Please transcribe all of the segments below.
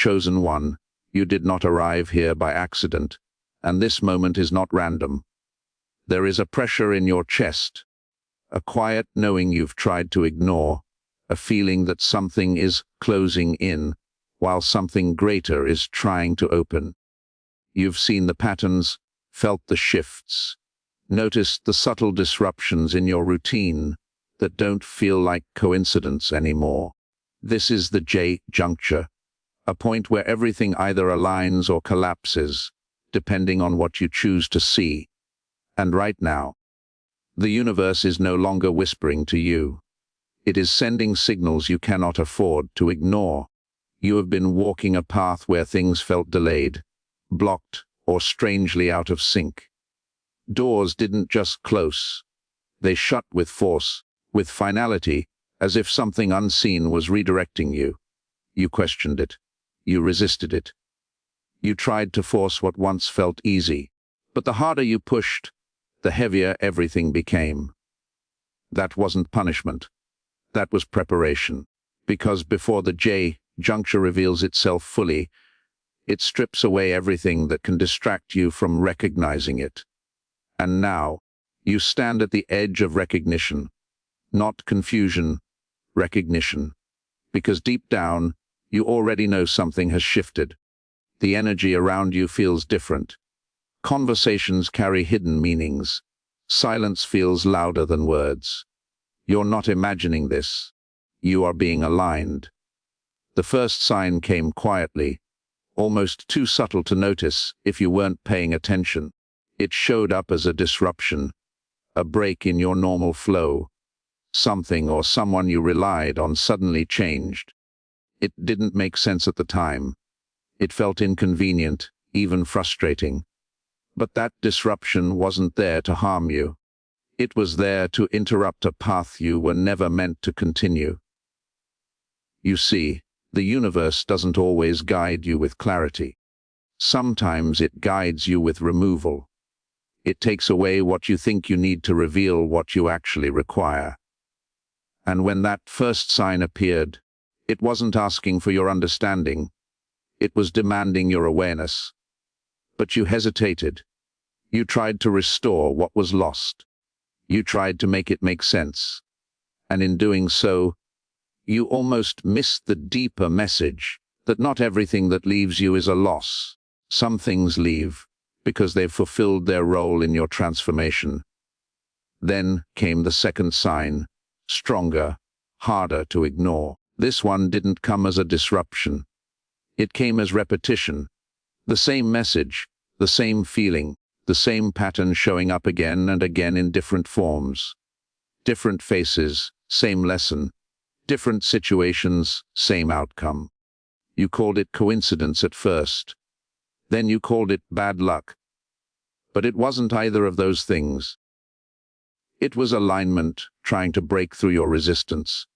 chosen one. You did not arrive here by accident, and this moment is not random. There is a pressure in your chest, a quiet knowing you've tried to ignore, a feeling that something is closing in, while something greater is trying to open. You've seen the patterns, felt the shifts, noticed the subtle disruptions in your routine that don't feel like coincidence anymore. This is the J-juncture, a point where everything either aligns or collapses, depending on what you choose to see. And right now, the universe is no longer whispering to you. It is sending signals you cannot afford to ignore. You have been walking a path where things felt delayed, blocked, or strangely out of sync. Doors didn't just close. They shut with force, with finality, as if something unseen was redirecting you. You questioned it. You resisted it. You tried to force what once felt easy, but the harder you pushed, the heavier everything became. That wasn't punishment. That was preparation. Because before the J-juncture reveals itself fully, it strips away everything that can distract you from recognizing it. And now, you stand at the edge of recognition. Not confusion, recognition. Because deep down, you already know something has shifted. The energy around you feels different. Conversations carry hidden meanings. Silence feels louder than words. You're not imagining this. You are being aligned. The first sign came quietly, almost too subtle to notice if you weren't paying attention. It showed up as a disruption, a break in your normal flow. Something or someone you relied on suddenly changed. It didn't make sense at the time. It felt inconvenient, even frustrating. But that disruption wasn't there to harm you. It was there to interrupt a path you were never meant to continue. You see, the universe doesn't always guide you with clarity. Sometimes it guides you with removal. It takes away what you think you need to reveal what you actually require. And when that first sign appeared, it wasn't asking for your understanding. It was demanding your awareness. But you hesitated. You tried to restore what was lost. You tried to make it make sense. And in doing so, you almost missed the deeper message that not everything that leaves you is a loss. Some things leave because they've fulfilled their role in your transformation. Then came the second sign, stronger, harder to ignore. This one didn't come as a disruption. It came as repetition. The same message, the same feeling, the same pattern showing up again and again in different forms. Different faces, same lesson. Different situations, same outcome. You called it coincidence at first. Then you called it bad luck. But it wasn't either of those things. It was alignment trying to break through your resistance.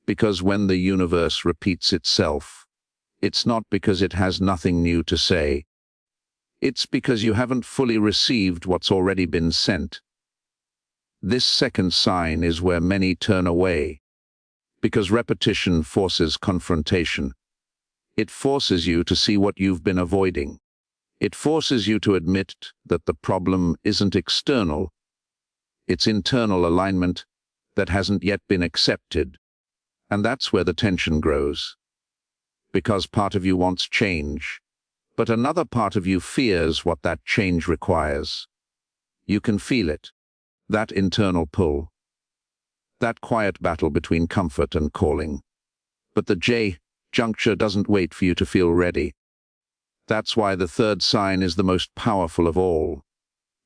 Because when the universe repeats itself, it's not because it has nothing new to say. It's because you haven't fully received what's already been sent. This second sign is where many turn away. Because repetition forces confrontation. It forces you to see what you've been avoiding. It forces you to admit that the problem isn't external. It's internal alignment that hasn't yet been accepted. And that's where the tension grows. Because part of you wants change, but another part of you fears what that change requires. You can feel it, that internal pull, that quiet battle between comfort and calling. But the J-juncture doesn't wait for you to feel ready. That's why the third sign is the most powerful of all.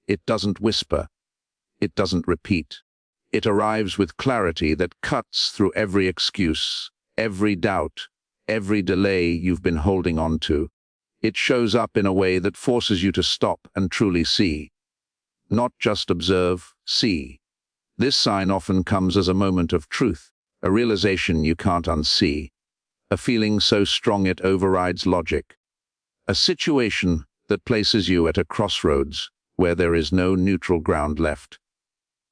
It doesn't whisper. It doesn't repeat. It arrives with clarity that cuts through every excuse, every doubt, every delay you've been holding on to. It shows up in a way that forces you to stop and truly see. Not just observe, see. This sign often comes as a moment of truth, a realization you can't unsee, a feeling so strong it overrides logic, a situation that places you at a crossroads where there is no neutral ground left.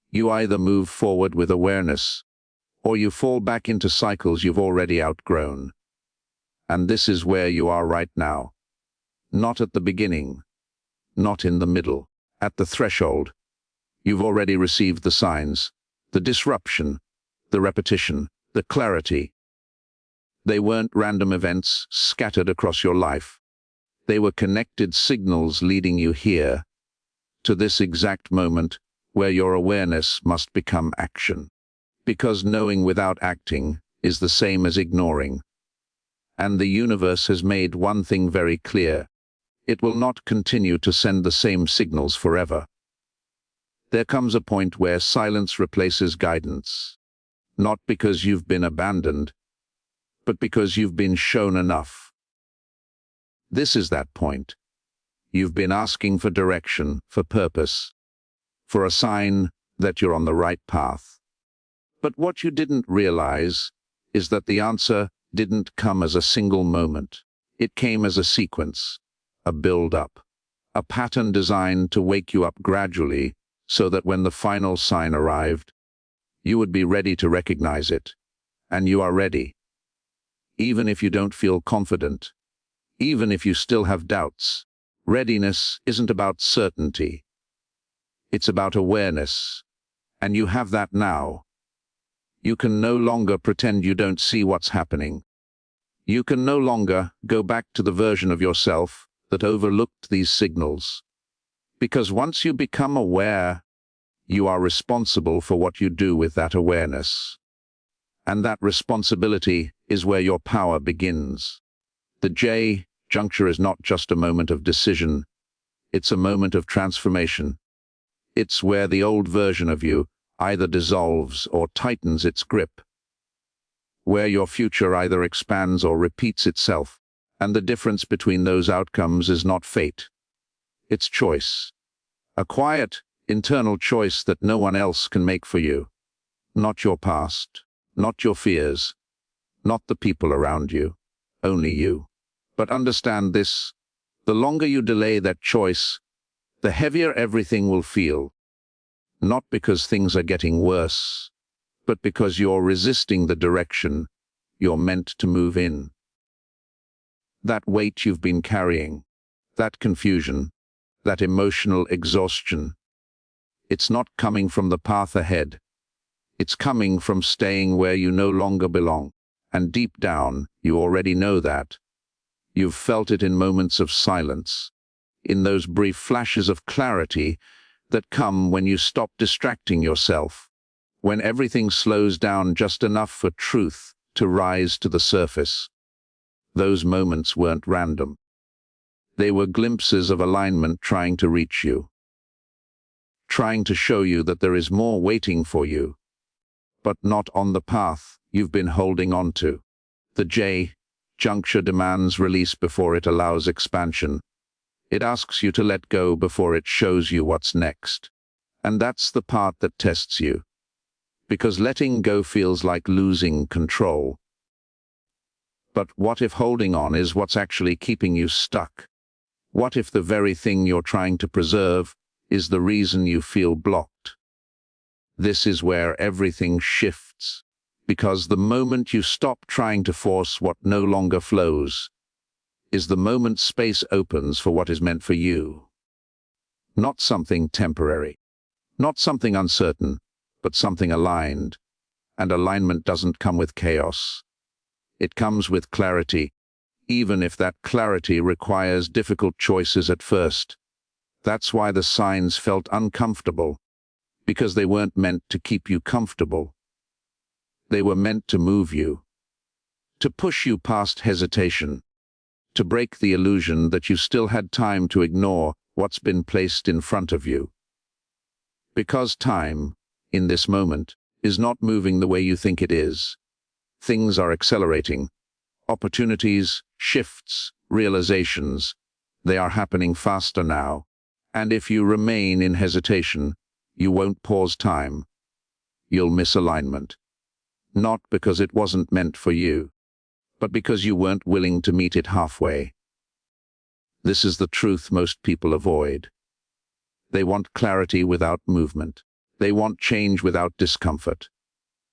You either move forward with awareness, or you fall back into cycles you've already outgrown. And this is where you are right now. Not at the beginning, not in the middle, at the threshold. You've already received the signs, the disruption, the repetition, the clarity. They weren't random events scattered across your life. They were connected signals leading you here, to this exact moment where your awareness must become action. Because knowing without acting is the same as ignoring. And the universe has made one thing very clear. It will not continue to send the same signals forever. There comes a point where silence replaces guidance. Not because you've been abandoned, but because you've been shown enough. This is that point. You've been asking for direction, for purpose, for a sign that you're on the right path. But what you didn't realize is that the answer didn't come as a single moment. It came as a sequence, a build-up, a pattern designed to wake you up gradually so that when the final sign arrived, you would be ready to recognize it. And you are ready. Even if you don't feel confident, even if you still have doubts, readiness isn't about certainty. It's about awareness, and you have that now. You can no longer pretend you don't see what's happening. You can no longer go back to the version of yourself that overlooked these signals. Because once you become aware, you are responsible for what you do with that awareness. And that responsibility is where your power begins. The J-juncture is not just a moment of decision, it's a moment of transformation. It's where the old version of you either dissolves or tightens its grip, where your future either expands or repeats itself, and the difference between those outcomes is not fate. It's choice. A quiet, internal choice that no one else can make for you. Not your past, not your fears, not the people around you, only you. But understand this, the longer you delay that choice, the heavier everything will feel. Not because things are getting worse, but because you're resisting the direction you're meant to move in. That weight you've been carrying, that confusion, that emotional exhaustion, it's not coming from the path ahead. It's coming from staying where you no longer belong. And deep down, you already know that. You've felt it in moments of silence, in those brief flashes of clarity that come when you stop distracting yourself, when everything slows down just enough for truth to rise to the surface. Those moments weren't random. They were glimpses of alignment trying to reach you, trying to show you that there is more waiting for you, but not on the path you've been holding on to. The J-juncture demands release before it allows expansion. It asks you to let go before it shows you what's next. And that's the part that tests you. Because letting go feels like losing control. But what if holding on is what's actually keeping you stuck? What if the very thing you're trying to preserve is the reason you feel blocked? This is where everything shifts. Because the moment you stop trying to force what no longer flows, is the moment space opens for what is meant for you. Not something temporary, not something uncertain, but something aligned. And alignment doesn't come with chaos. It comes with clarity, even if that clarity requires difficult choices at first. That's why the signs felt uncomfortable, because they weren't meant to keep you comfortable. They were meant to move you, to push you past hesitation, to break the illusion that you still had time to ignore what's been placed in front of you. Because time, in this moment, is not moving the way you think it is. Things are accelerating. Opportunities, shifts, realizations, they are happening faster now. And if you remain in hesitation, you won't pause time. You'll miss alignment. Not because it wasn't meant for you, but because you weren't willing to meet it halfway. This is the truth most people avoid. They want clarity without movement. They want change without discomfort.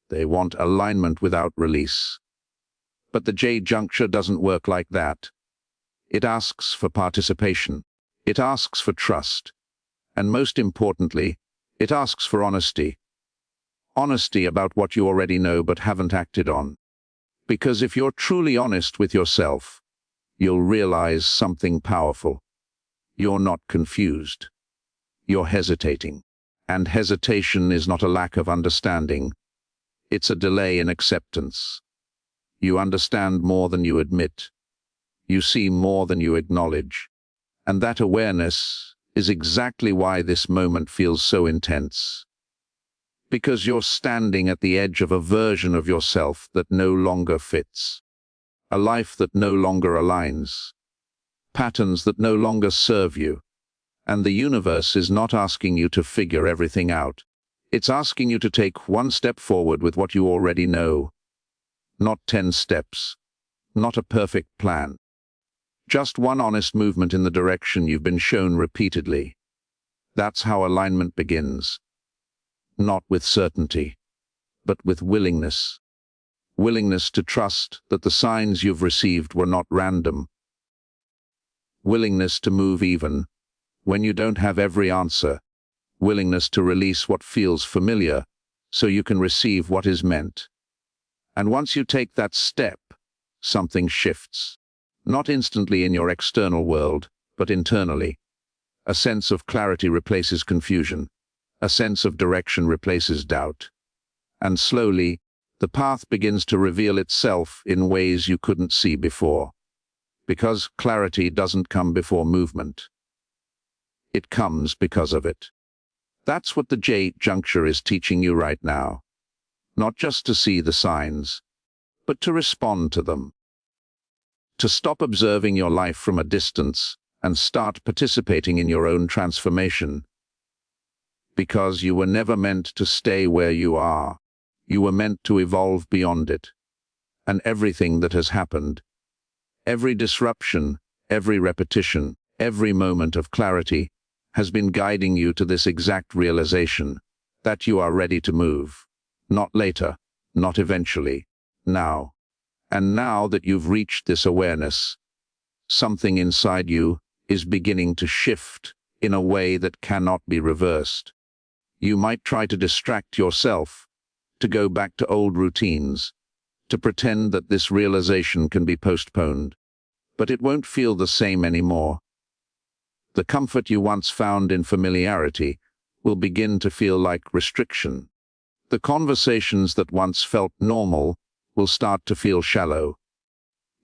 They want alignment without release. But the J-juncture doesn't work like that. It asks for participation. It asks for trust. And most importantly, it asks for honesty. Honesty about what you already know but haven't acted on. Because if you're truly honest with yourself, you'll realize something powerful. You're not confused. You're hesitating. And hesitation is not a lack of understanding. It's a delay in acceptance. You understand more than you admit. You see more than you acknowledge. And that awareness is exactly why this moment feels so intense. Because you're standing at the edge of a version of yourself that no longer fits. A life that no longer aligns. Patterns that no longer serve you. And the universe is not asking you to figure everything out. It's asking you to take one step forward with what you already know. Not 10 steps. Not a perfect plan. Just one honest movement in the direction you've been shown repeatedly. That's how alignment begins. Not with certainty, but with willingness. Willingness to trust that the signs you've received were not random. Willingness to move even when you don't have every answer. Willingness to release what feels familiar so you can receive what is meant. And once you take that step, something shifts. Not instantly in your external world, but internally. A sense of clarity replaces confusion. A sense of direction replaces doubt. And slowly, the path begins to reveal itself in ways you couldn't see before. Because clarity doesn't come before movement. It comes because of it. That's what the J-juncture is teaching you right now. Not just to see the signs, but to respond to them. To stop observing your life from a distance and start participating in your own transformation. Because you were never meant to stay where you are. You were meant to evolve beyond it. And everything that has happened, every disruption, every repetition, every moment of clarity, has been guiding you to this exact realization, that you are ready to move. Not later, not eventually, now. And now that you've reached this awareness, something inside you is beginning to shift in a way that cannot be reversed. You might try to distract yourself, to go back to old routines, to pretend that this realization can be postponed. But it won't feel the same anymore. The comfort you once found in familiarity will begin to feel like restriction. The conversations that once felt normal will start to feel shallow.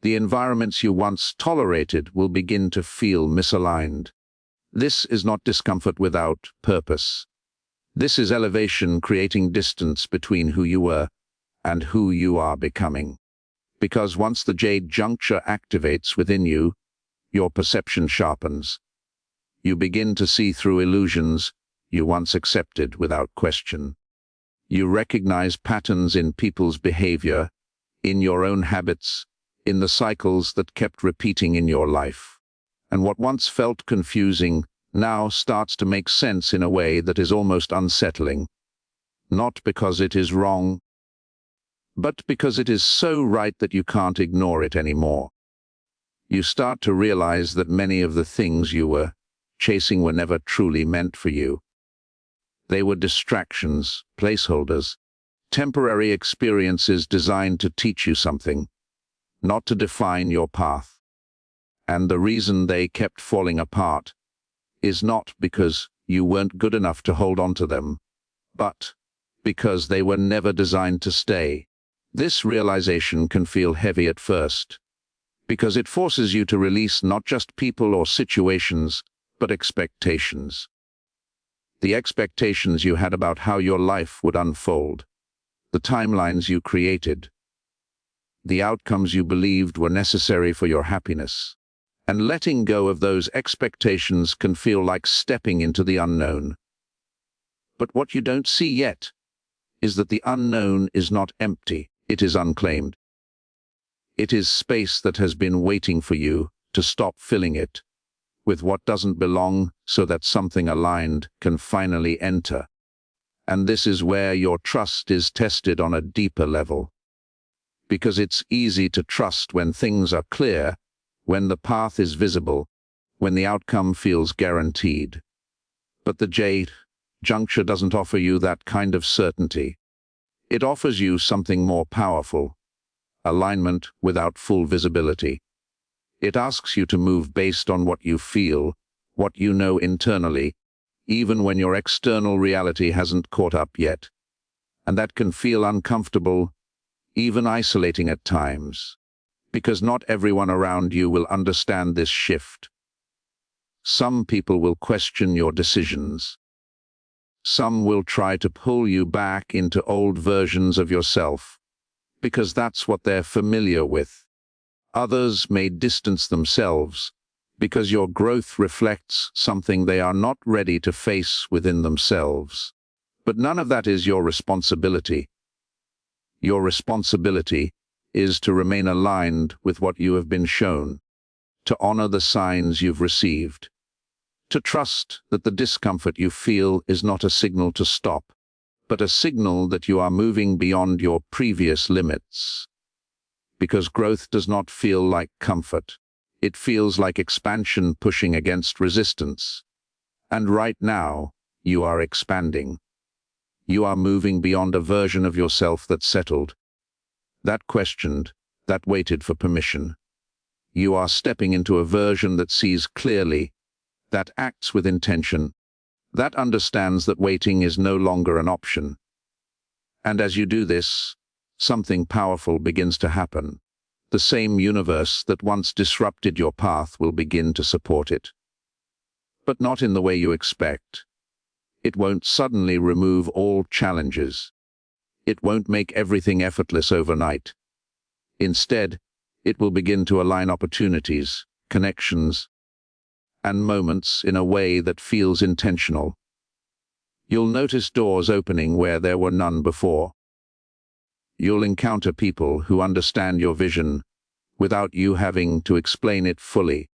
The environments you once tolerated will begin to feel misaligned. This is not discomfort without purpose. This is elevation creating distance between who you were and who you are becoming. Because once the J-juncture activates within you, your perception sharpens. You begin to see through illusions you once accepted without question. You recognize patterns in people's behavior, in your own habits, in the cycles that kept repeating in your life. And what once felt confusing now starts to make sense in a way that is almost unsettling. Not because it is wrong, but because it is so right that you can't ignore it anymore. You start to realize that many of the things you were chasing were never truly meant for you. They were distractions, placeholders, temporary experiences designed to teach you something, not to define your path. And the reason they kept falling apart is not because you weren't good enough to hold on to them, but because they were never designed to stay. This realization can feel heavy at first, because it forces you to release not just people or situations, but expectations. The expectations you had about how your life would unfold, the timelines you created, the outcomes you believed were necessary for your happiness. And letting go of those expectations can feel like stepping into the unknown. But what you don't see yet is that the unknown is not empty, it is unclaimed. It is space that has been waiting for you to stop filling it with what doesn't belong so that something aligned can finally enter. And this is where your trust is tested on a deeper level. because it's easy to trust when things are clear, when the path is visible, when the outcome feels guaranteed. But the J-juncture doesn't offer you that kind of certainty. It offers you something more powerful: alignment without full visibility. It asks you to move based on what you feel, what you know internally, even when your external reality hasn't caught up yet. And that can feel uncomfortable, even isolating at times, because not everyone around you will understand this shift. Some people will question your decisions. Some will try to pull you back into old versions of yourself, because that's what they're familiar with. Others may distance themselves, because your growth reflects something they are not ready to face within themselves. But none of that is your responsibility. Your responsibility is to remain aligned with what you have been shown, to honor the signs you've received, to trust that the discomfort you feel is not a signal to stop, but a signal that you are moving beyond your previous limits. Because growth does not feel like comfort. It feels like expansion pushing against resistance. And right now, you are expanding. You are moving beyond a version of yourself that settled, that questioned, that waited for permission. You are stepping into a version that sees clearly, that acts with intention, that understands that waiting is no longer an option. And as you do this, something powerful begins to happen. The same universe that once disrupted your path will begin to support it. But not in the way you expect. It won't suddenly remove all challenges. It won't make everything effortless overnight. Instead, it will begin to align opportunities, connections, and moments in a way that feels intentional. You'll notice doors opening where there were none before. You'll encounter people who understand your vision without you having to explain it fully.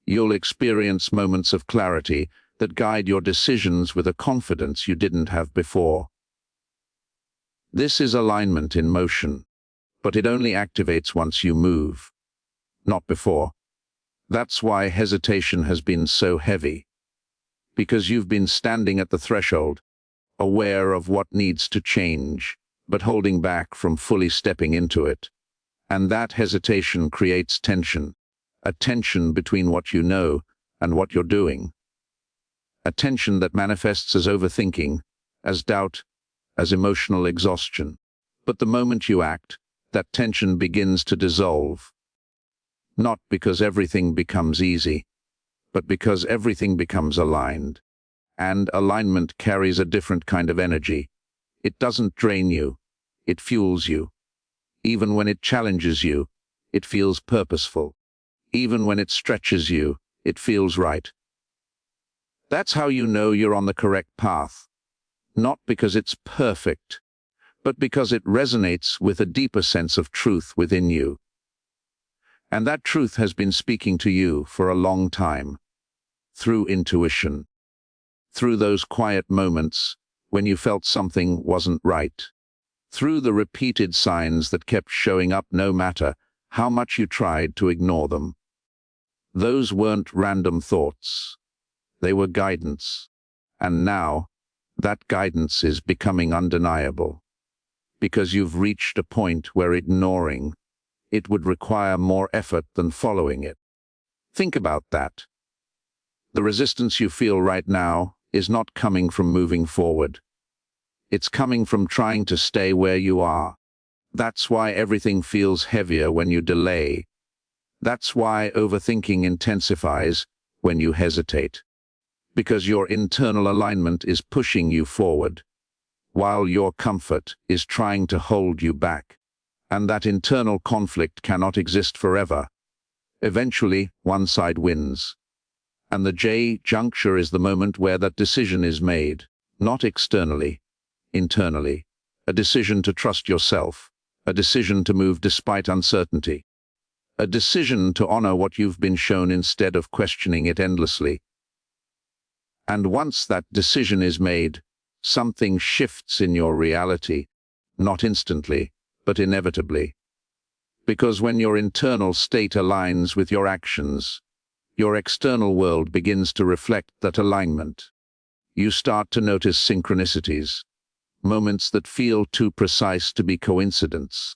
You'll experience moments of clarity that guide your decisions with a confidence you didn't have before. This is alignment in motion, but it only activates once you move, not before. That's why hesitation has been so heavy, because you've been standing at the threshold, aware of what needs to change, but holding back from fully stepping into it. And that hesitation creates tension, a tension between what you know and what you're doing. A tension that manifests as overthinking, as doubt, as emotional exhaustion. But the moment you act, that tension begins to dissolve. Not because everything becomes easy, but because everything becomes aligned. And alignment carries a different kind of energy. It doesn't drain you, it fuels you. Even when it challenges you, it feels purposeful. Even when it stretches you, it feels right. That's how you know you're on the correct path. Not because it's perfect, but because it resonates with a deeper sense of truth within you. And that truth has been speaking to you for a long time, through intuition, through those quiet moments when you felt something wasn't right, through the repeated signs that kept showing up no matter how much you tried to ignore them. Those weren't random thoughts. They were guidance. And now, that guidance is becoming undeniable, because you've reached a point where ignoring it would require more effort than following it. Think about that. The resistance you feel right now is not coming from moving forward. It's coming from trying to stay where you are. That's why everything feels heavier when you delay. That's why overthinking intensifies when you hesitate. Because your internal alignment is pushing you forward, while your comfort is trying to hold you back. And that internal conflict cannot exist forever. Eventually, one side wins. And the J-juncture is the moment where that decision is made, not externally, internally. A decision to trust yourself, a decision to move despite uncertainty, a decision to honor what you've been shown instead of questioning it endlessly. And once that decision is made, something shifts in your reality, not instantly, but inevitably. Because when your internal state aligns with your actions, your external world begins to reflect that alignment. You start to notice synchronicities, moments that feel too precise to be coincidence.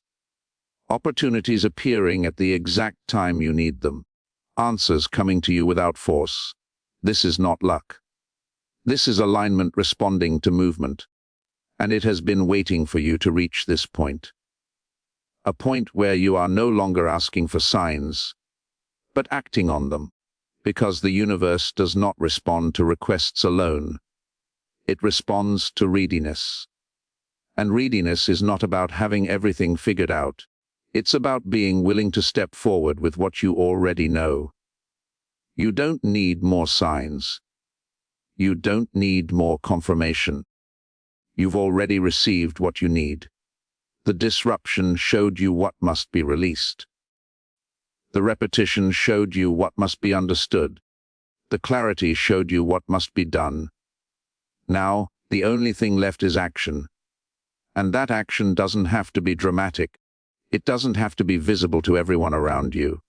Opportunities appearing at the exact time you need them. Answers coming to you without force. This is not luck. This is alignment responding to movement, and it has been waiting for you to reach this point. A point where you are no longer asking for signs, but acting on them, because the universe does not respond to requests alone. It responds to readiness. And readiness is not about having everything figured out. It's about being willing to step forward with what you already know. You don't need more signs. You don't need more confirmation. You've already received what you need. The disruption showed you what must be released. The repetition showed you what must be understood. The clarity showed you what must be done. Now, the only thing left is action. And that action doesn't have to be dramatic. It doesn't have to be visible to everyone around you.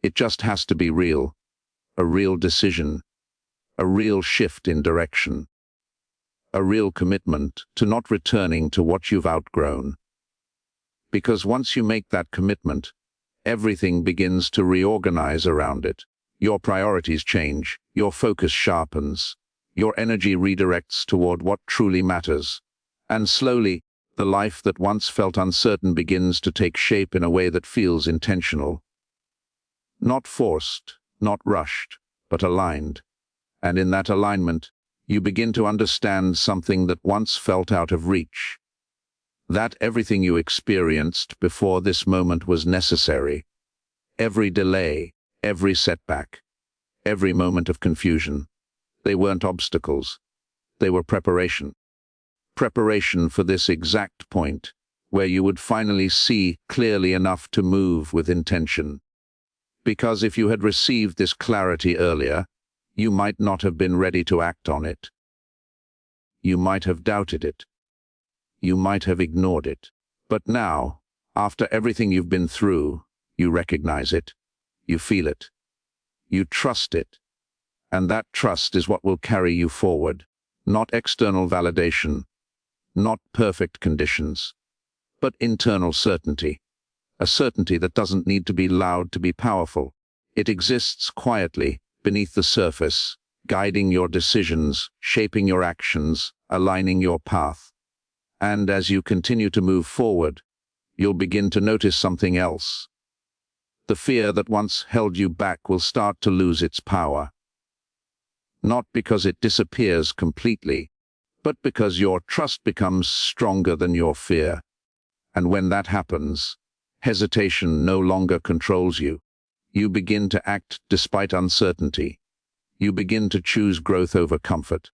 It just has to be real. A real decision. A real shift in direction. A real commitment to not returning to what you've outgrown. Because once you make that commitment, everything begins to reorganize around it. Your priorities change, your focus sharpens, your energy redirects toward what truly matters. And slowly, the life that once felt uncertain begins to take shape in a way that feels intentional. Not forced, not rushed, but aligned. And in that alignment, you begin to understand something that once felt out of reach. That everything you experienced before this moment was necessary. Every delay, every setback, every moment of confusion. They weren't obstacles. They were preparation. Preparation for this exact point, where you would finally see clearly enough to move with intention. Because if you had received this clarity earlier, you might not have been ready to act on it. You might have doubted it. You might have ignored it. But now, after everything you've been through, you recognize it. You feel it. You trust it. And that trust is what will carry you forward. Not external validation, not perfect conditions, but internal certainty. A certainty that doesn't need to be loud to be powerful. It exists quietly, beneath the surface, guiding your decisions, shaping your actions, aligning your path. And as you continue to move forward, you'll begin to notice something else. The fear that once held you back will start to lose its power. Not because it disappears completely, but because your trust becomes stronger than your fear. And when that happens, hesitation no longer controls you. You begin to act despite uncertainty. You begin to choose growth over comfort.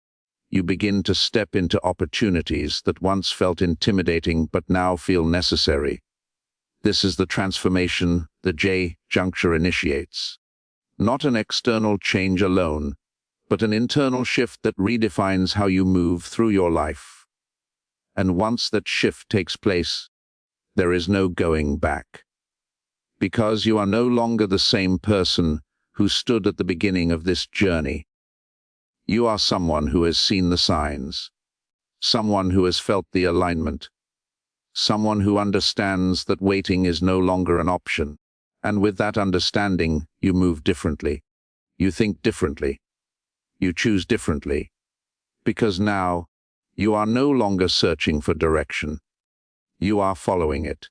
You begin to step into opportunities that once felt intimidating but now feel necessary. This is the transformation the J-juncture initiates. Not an external change alone, but an internal shift that redefines how you move through your life. And once that shift takes place, there is no going back. Because you are no longer the same person who stood at the beginning of this journey. You are someone who has seen the signs, someone who has felt the alignment, someone who understands that waiting is no longer an option. And with that understanding, you move differently. You think differently. You choose differently. Because now, you are no longer searching for direction. You are following it.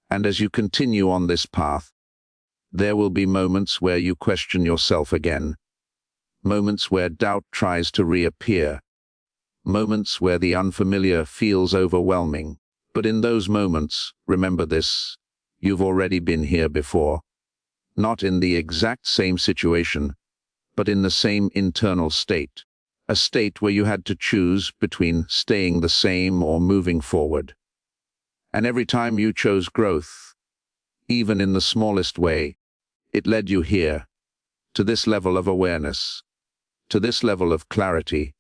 And as you continue on this path, there will be moments where you question yourself again. Moments where doubt tries to reappear. Moments where the unfamiliar feels overwhelming. But in those moments, remember this, you've already been here before. Not in the exact same situation, but in the same internal state. A state where you had to choose between staying the same or moving forward. And every time you chose growth, even in the smallest way, it led you here, to this level of awareness, to this level of clarity,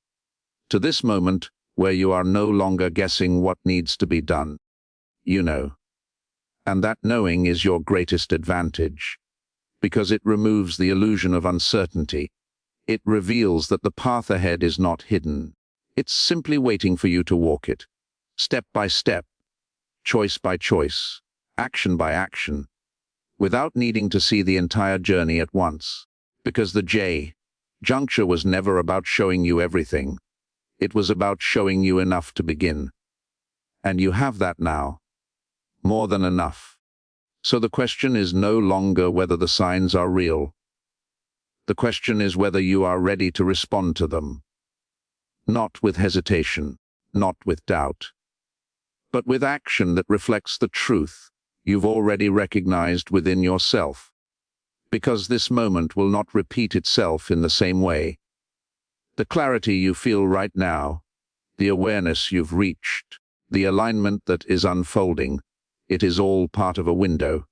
to this moment where you are no longer guessing what needs to be done. You know. And that knowing is your greatest advantage, because it removes the illusion of uncertainty. It reveals that the path ahead is not hidden. It's simply waiting for you to walk it, step by step, choice by choice, action by action, without needing to see the entire journey at once. Because the J-juncture was never about showing you everything. It was about showing you enough to begin. And you have that now. More than enough. So the question is no longer whether the signs are real. The question is whether you are ready to respond to them. Not with hesitation, not with doubt, but with action that reflects the truth you've already recognized within yourself. Because this moment will not repeat itself in the same way. The clarity you feel right now, the awareness you've reached, the alignment that is unfolding, it is all part of a window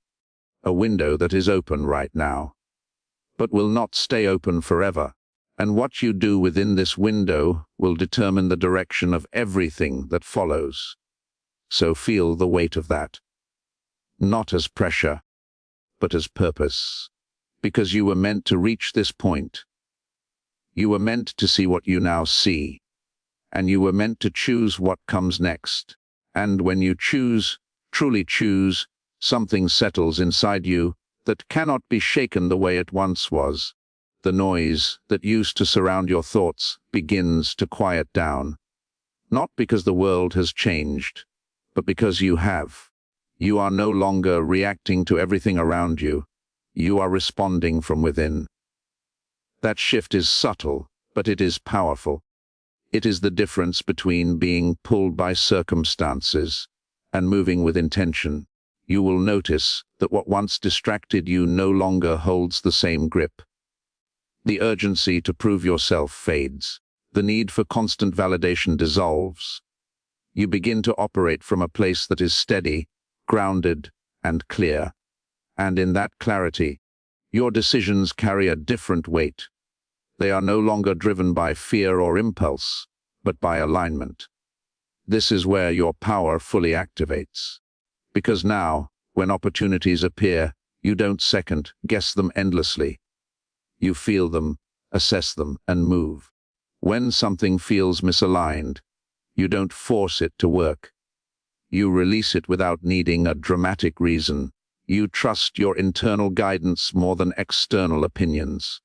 that is open right now, but will not stay open forever. And what you do within this window will determine the direction of everything that follows. So feel the weight of that. Not as pressure, but as purpose. Because you were meant to reach this point. You were meant to see what you now see. And you were meant to choose what comes next. And when you choose, truly choose, something settles inside you that cannot be shaken the way it once was. The noise that used to surround your thoughts begins to quiet down. Not because the world has changed, but because you have. You are no longer reacting to everything around you. You are responding from within. That shift is subtle, but it is powerful. It is the difference between being pulled by circumstances and moving with intention. You will notice that what once distracted you no longer holds the same grip. The urgency to prove yourself fades. The need for constant validation dissolves. You begin to operate from a place that is steady, grounded, and clear. And in that clarity, your decisions carry a different weight. They are no longer driven by fear or impulse, but by alignment. This is where your power fully activates. Because now, when opportunities appear, you don't second-guess them endlessly. You feel them, assess them, and move. When something feels misaligned, you don't force it to work. You release it without needing a dramatic reason. You trust your internal guidance more than external opinions.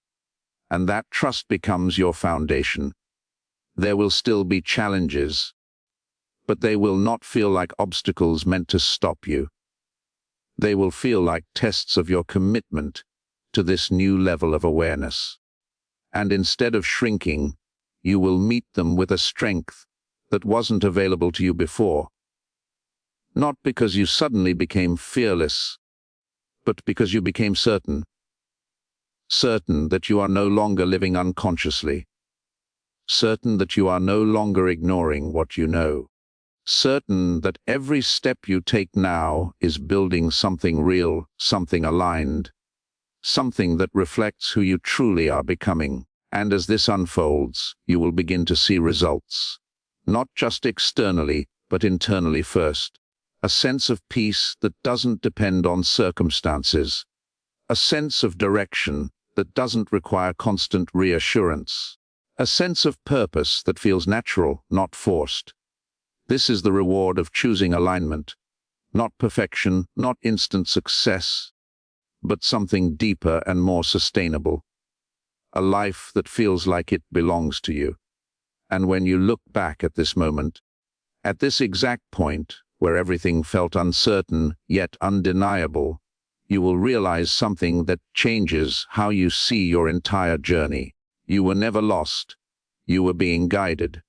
And that trust becomes your foundation. There will still be challenges, but they will not feel like obstacles meant to stop you. They will feel like tests of your commitment to this new level of awareness. And instead of shrinking, you will meet them with a strength that wasn't available to you before. Not because you suddenly became fearless, but because you became certain. Certain that you are no longer living unconsciously. Certain that you are no longer ignoring what you know. Certain that every step you take now is building something real, something aligned. Something that reflects who you truly are becoming. And as this unfolds, you will begin to see results. Not just externally, but internally first. A sense of peace that doesn't depend on circumstances. A sense of direction that doesn't require constant reassurance. A sense of purpose that feels natural, not forced. This is the reward of choosing alignment. Not perfection, not instant success, but something deeper and more sustainable. A life that feels like it belongs to you. And when you look back at this moment, at this exact point where everything felt uncertain yet undeniable, you will realize something that changes how you see your entire journey. You were never lost. You were being guided.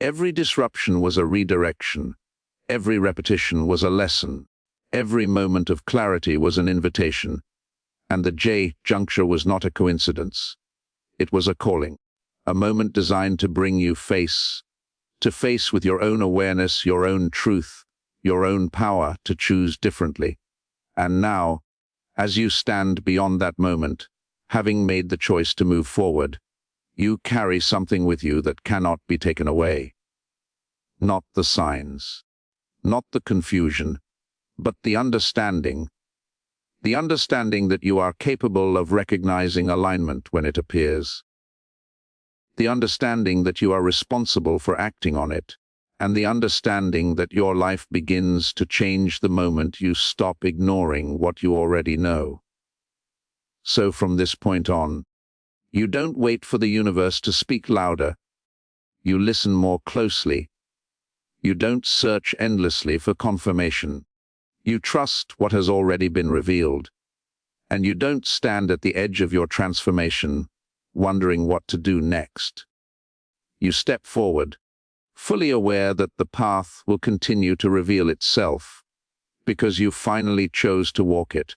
Every disruption was a redirection. Every repetition was a lesson. Every moment of clarity was an invitation. And the J-juncture was not a coincidence. It was a calling, a moment designed to bring you face to face with your own awareness, your own truth, your own power to choose differently. And now, as you stand beyond that moment, having made the choice to move forward, you carry something with you that cannot be taken away. Not the signs, not the confusion, but the understanding that you are capable of recognizing alignment when it appears, the understanding that you are responsible for acting on it, and the understanding that your life begins to change the moment you stop ignoring what you already know. So from this point on, you don't wait for the universe to speak louder. You listen more closely. You don't search endlessly for confirmation. You trust what has already been revealed. And you don't stand at the edge of your transformation, wondering what to do next. You step forward, fully aware that the path will continue to reveal itself, because you finally chose to walk it.